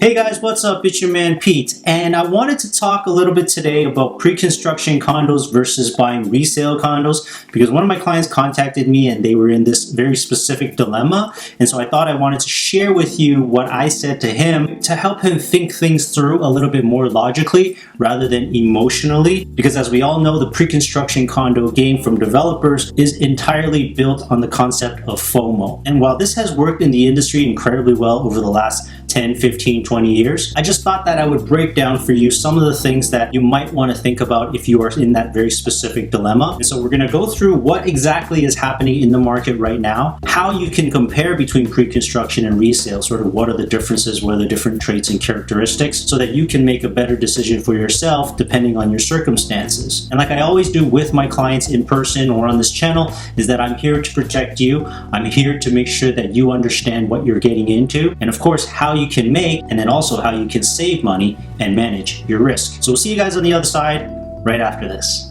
Hey guys, what's up? It's your man Pete, and I wanted to talk a little bit today about pre-construction condos versus buying resale condos because one of my clients contacted me and they were in this very specific dilemma, and so I thought I wanted to share with you what I said to him to help him think things through a little bit more logically rather than emotionally, because as we all know, the pre-construction condo game from developers is entirely built on the concept of FOMO. And while this has worked in the industry incredibly well over the last 10, 15, 20 years, I just thought that I would break down for you some of the things that you might want to think about if you are in that very specific dilemma. And so we're going to go through what exactly is happening in the market right now, how you can compare between pre-construction and resale, sort of what are the differences, what are the different traits and characteristics, so that you can make a better decision for yourself depending on your circumstances. And like I always do with my clients in person or on this channel, is that I'm here to protect you. I'm here to make sure that you understand what you're getting into, and of course how you can make, and then also how you can save money and manage your risk. So we'll see you guys on the other side right after this.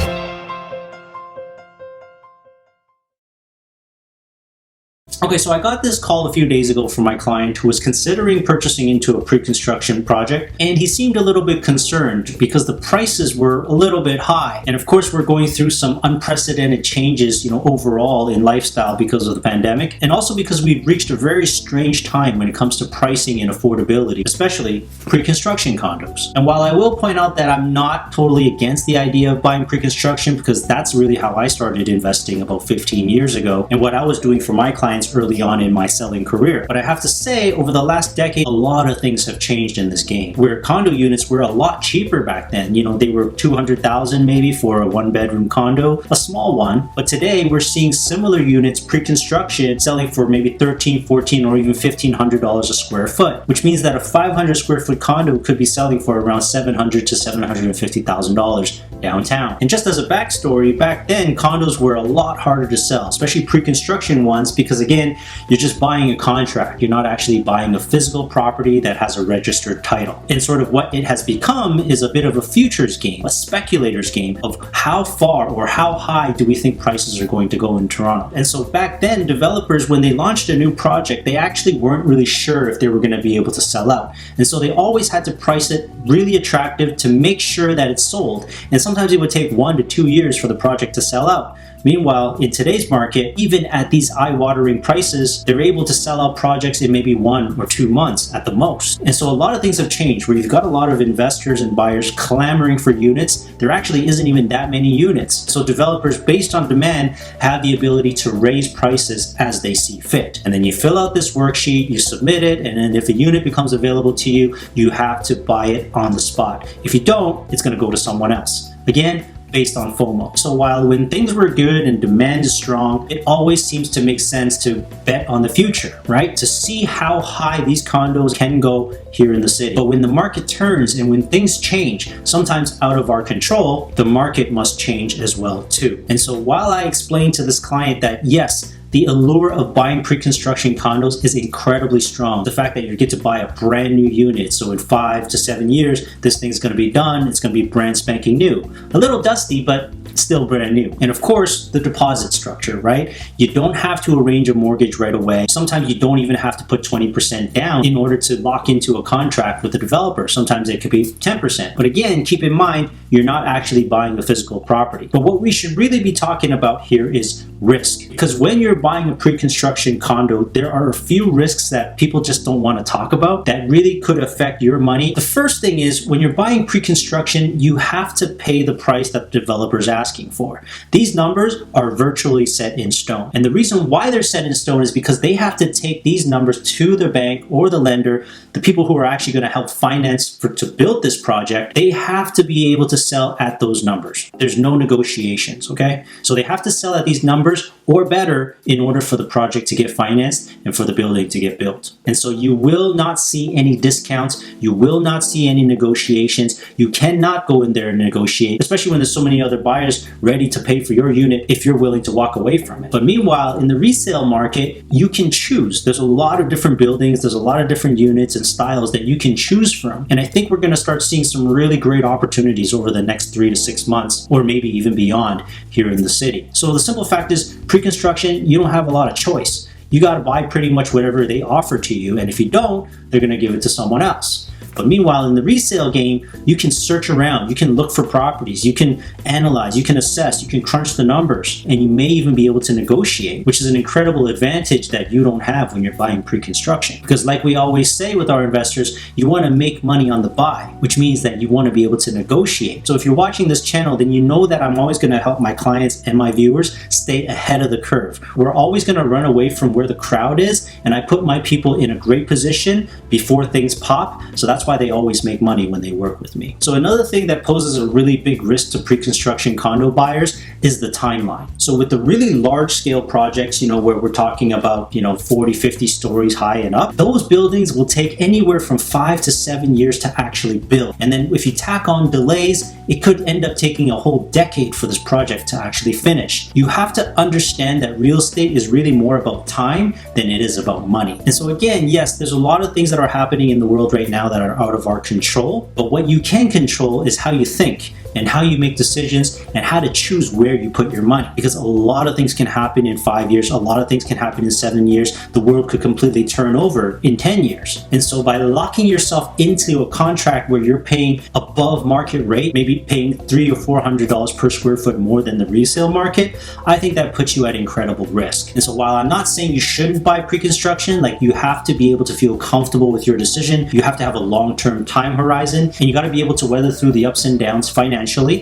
Okay, so I got this call a few days ago from my client who was considering purchasing into a pre-construction project, and he seemed a little bit concerned because the prices were a little bit high. And of course, we're going through some unprecedented changes, overall in lifestyle because of the pandemic, and also because we've reached a very strange time when it comes to pricing and affordability, especially pre-construction condos. And while I will point out that I'm not totally against the idea of buying pre-construction, because that's really how I started investing about 15 years ago and what I was doing for my clients early on in my selling career. But I have to say, over the last decade, a lot of things have changed in this game, where condo units were a lot cheaper back then. They were $200,000 maybe for a one-bedroom condo, a small one. But today we're seeing similar units pre-construction selling for maybe $1,300, $1,400, or even $1,500 a square foot, which means that a 500 square foot condo could be selling for around $700,000 to $750,000 downtown. And just as a backstory, back then condos were a lot harder to sell, especially pre-construction ones, because again, you're just buying a contract. You're not actually buying a physical property that has a registered title. And sort of what it has become is a bit of a futures game, a speculator's game of how far or how high do we think prices are going to go in Toronto. And so back then, developers, when they launched a new project, they actually weren't really sure if they were going to be able to sell out. And so they always had to price it really attractive to make sure that it's sold. And sometimes it would take 1 to 2 years for the project to sell out. Meanwhile, in today's market, even at these eye-watering prices, they're able to sell out projects in maybe 1 or 2 months at the most. And so a lot of things have changed, where you've got a lot of investors and buyers clamoring for units. There actually isn't even that many units. So developers, based on demand, have the ability to raise prices as they see fit. And then you fill out this worksheet, you submit it, and then if a unit becomes available to you, you have to buy it on the spot. If you don't, it's going to go to someone else. Again, based on FOMO. So while when things were good and demand is strong, it always seems to make sense to bet on the future, right? To see how high these condos can go here in the city. But when the market turns and when things change, sometimes out of our control, the market must change as well too. And so while I explained to this client that yes, the allure of buying pre-construction condos is incredibly strong. The fact that you get to buy a brand new unit, so in 5 to 7 years, this thing's going to be done, it's going to be brand spanking new. A little dusty, but still brand new. And of course, the deposit structure, right? You don't have to arrange a mortgage right away. Sometimes you don't even have to put 20% down in order to lock into a contract with the developer. Sometimes it could be 10%. But again, keep in mind, you're not actually buying a physical property. But what we should really be talking about here is risk. Because when you're buying a pre-construction condo, there are a few risks that people just don't want to talk about that really could affect your money. The first thing is, when you're buying pre-construction, you have to pay the price that the developer's asking for. These numbers are virtually set in stone. And the reason why they're set in stone is because they have to take these numbers to the bank or the lender, the people who are actually going to help finance to build this project. They have to be able to sell at those numbers. There's no negotiations, okay? So they have to sell at these numbers or better in order for the project to get financed and for the building to get built. And so you will not see any discounts. You will not see any negotiations. You cannot go in there and negotiate, especially when there's so many other buyers ready to pay for your unit if you're willing to walk away from it. But meanwhile, in the resale market, you can choose. There's a lot of different buildings. There's a lot of different units and styles that you can choose from. And I think we're going to start seeing some really great opportunities over the next 3 to 6 months, or maybe even beyond here in the city. So the simple fact is, pre-construction, you don't have a lot of choice. you got to buy pretty much whatever they offer to you. And if you don't, they're going to give it to someone else. But meanwhile, in the resale game, you can search around, you can look for properties, you can analyze, you can assess, you can crunch the numbers, and you may even be able to negotiate, which is an incredible advantage that you don't have when you're buying pre-construction. Because like we always say with our investors, you want to make money on the buy, which means that you want to be able to negotiate. So if you're watching this channel, then you know that I'm always going to help my clients and my viewers stay ahead of the curve. We're always going to run away from where the crowd is, and I put my people in a great position before things pop. So that's why they always make money when they work with me. So another thing that poses a really big risk to pre-construction condo buyers is the timeline. So with the really large scale projects, where we're talking about, 40, 50 stories high and up, those buildings will take anywhere from 5 to 7 years to actually build. And then if you tack on delays, it could end up taking a whole decade for this project to actually finish. You have to understand that real estate is really more about time than it is about money. And so again, yes, there's a lot of things that are happening in the world right now that are out of our control, but what you can control is how you think and how you make decisions and how to choose where you put your money. Because a lot of things can happen in 5 years, a lot of things can happen in 7 years, the world could completely turn over in 10 years. And so by locking yourself into a contract where you're paying above market rate, maybe paying $300 or $400 per square foot more than the resale market, I think that puts you at incredible risk. And so while I'm not saying you shouldn't buy pre-construction, like you have to be able to feel comfortable with your decision, you have to have a long-term time horizon, and you got to be able to weather through the ups and downs financially.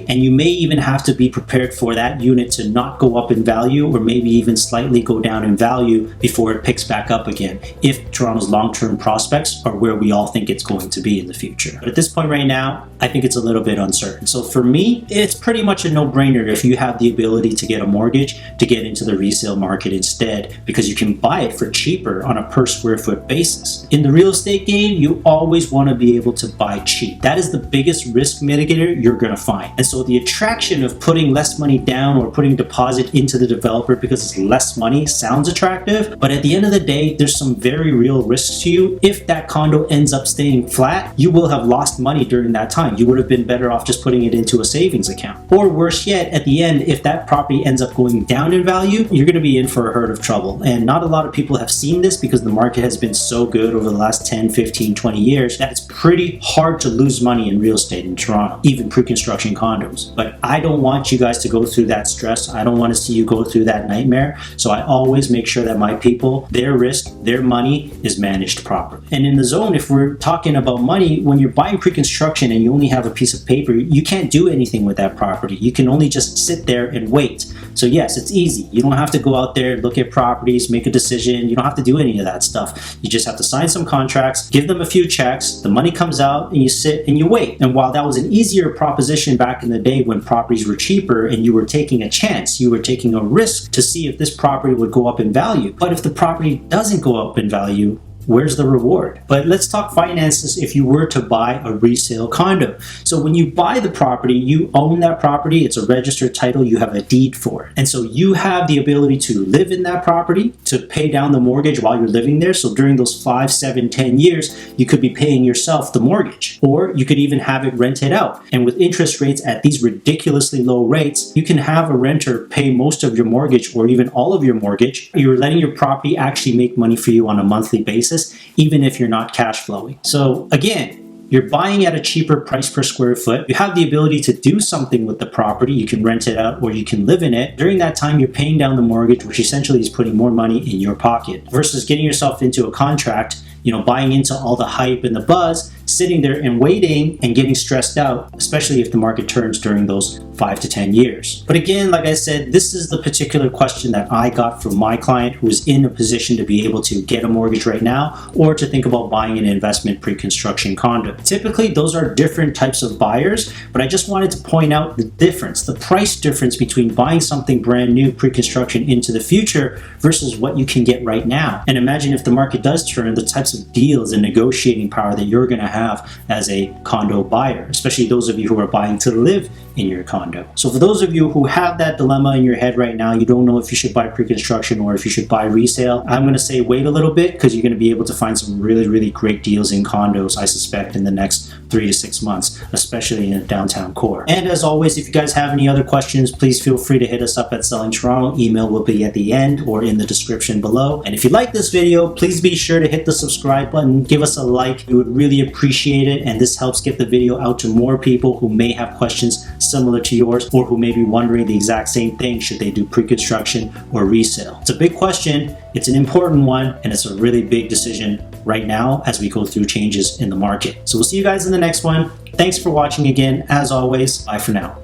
And you may even have to be prepared for that unit to not go up in value or maybe even slightly go down in value before it picks back up again, if Toronto's long-term prospects are where we all think it's going to be in the future. But at this point right now, I think it's a little bit uncertain. So for me, it's pretty much a no-brainer if you have the ability to get a mortgage to get into the resale market instead, because you can buy it for cheaper on a per square foot basis. In the real estate game, you always want to be able to buy cheap. That is the biggest risk mitigator you're going to find. And so the attraction of putting less money down or putting deposit into the developer because it's less money sounds attractive, but at the end of the day, there's some very real risks to you. If that condo ends up staying flat, you will have lost money during that time. You would have been better off just putting it into a savings account. Or worse yet, at the end, if that property ends up going down in value, you're going to be in for a herd of trouble. And not a lot of people have seen this because the market has been so good over the last 10, 15, 20 years that it's pretty hard to lose money in real estate in Toronto, even pre-construction condos. But I don't want you guys to go through that stress. I don't want to see you go through that nightmare. So I always make sure that my people, their risk, their money is managed properly. And in the zone, if we're talking about money, when you're buying pre-construction and you only have a piece of paper, you can't do anything with that property. You can only just sit there and wait. So yes, it's easy. You don't have to go out there, look at properties, make a decision. You don't have to do any of that stuff. You just have to sign some contracts, give them a few checks, the money comes out, and you sit and you wait. And while that was an easier proposition back in the day when properties were cheaper and you were taking a chance, you were taking a risk to see if this property would go up in value. But if the property doesn't go up in value, where's the reward? But let's talk finances if you were to buy a resale condo. So when you buy the property, you own that property. It's a registered title. You have a deed for it. And so you have the ability to live in that property, to pay down the mortgage while you're living there. So during those 5, 7, 10 years, you could be paying yourself the mortgage, or you could even have it rented out. And with interest rates at these ridiculously low rates, you can have a renter pay most of your mortgage or even all of your mortgage. You're letting your property actually make money for you on a monthly basis, even if you're not cash flowing. So again, you're buying at a cheaper price per square foot. You have the ability to do something with the property. You can rent it out or you can live in it. During that time, you're paying down the mortgage, which essentially is putting more money in your pocket versus getting yourself into a contract, buying into all the hype and the buzz, sitting there and waiting and getting stressed out, especially if the market turns during those 5 to 10 years. But again, like I said, this is the particular question that I got from my client who is in a position to be able to get a mortgage right now or to think about buying an investment pre-construction condo. Typically, those are different types of buyers, but I just wanted to point out the difference, the price difference between buying something brand new pre-construction into the future versus what you can get right now. And imagine if the market does turn, the types of deals and negotiating power that you're going to have as a condo buyer, especially those of you who are buying to live in your condo. So for those of you who have that dilemma in your head right now, you don't know if you should buy pre-construction or if you should buy resale, I'm going to say wait a little bit because you're going to be able to find some really, really great deals in condos, I suspect, in the next 3 to 6 months, especially in a downtown core. And as always, if you guys have any other questions, please feel free to hit us up at Selling Toronto. Email will be at the end or in the description below. And if you like this video, please be sure to hit the subscribe button, give us a like. We would really appreciate it, and this helps get the video out to more people who may have questions similar to yours, or who may be wondering the exact same thing: should they do pre-construction or resale? It's a big question, it's an important one, and it's a really big decision right now as we go through changes in the market. So we'll see you guys in the next one. Thanks for watching again. As always, bye for now.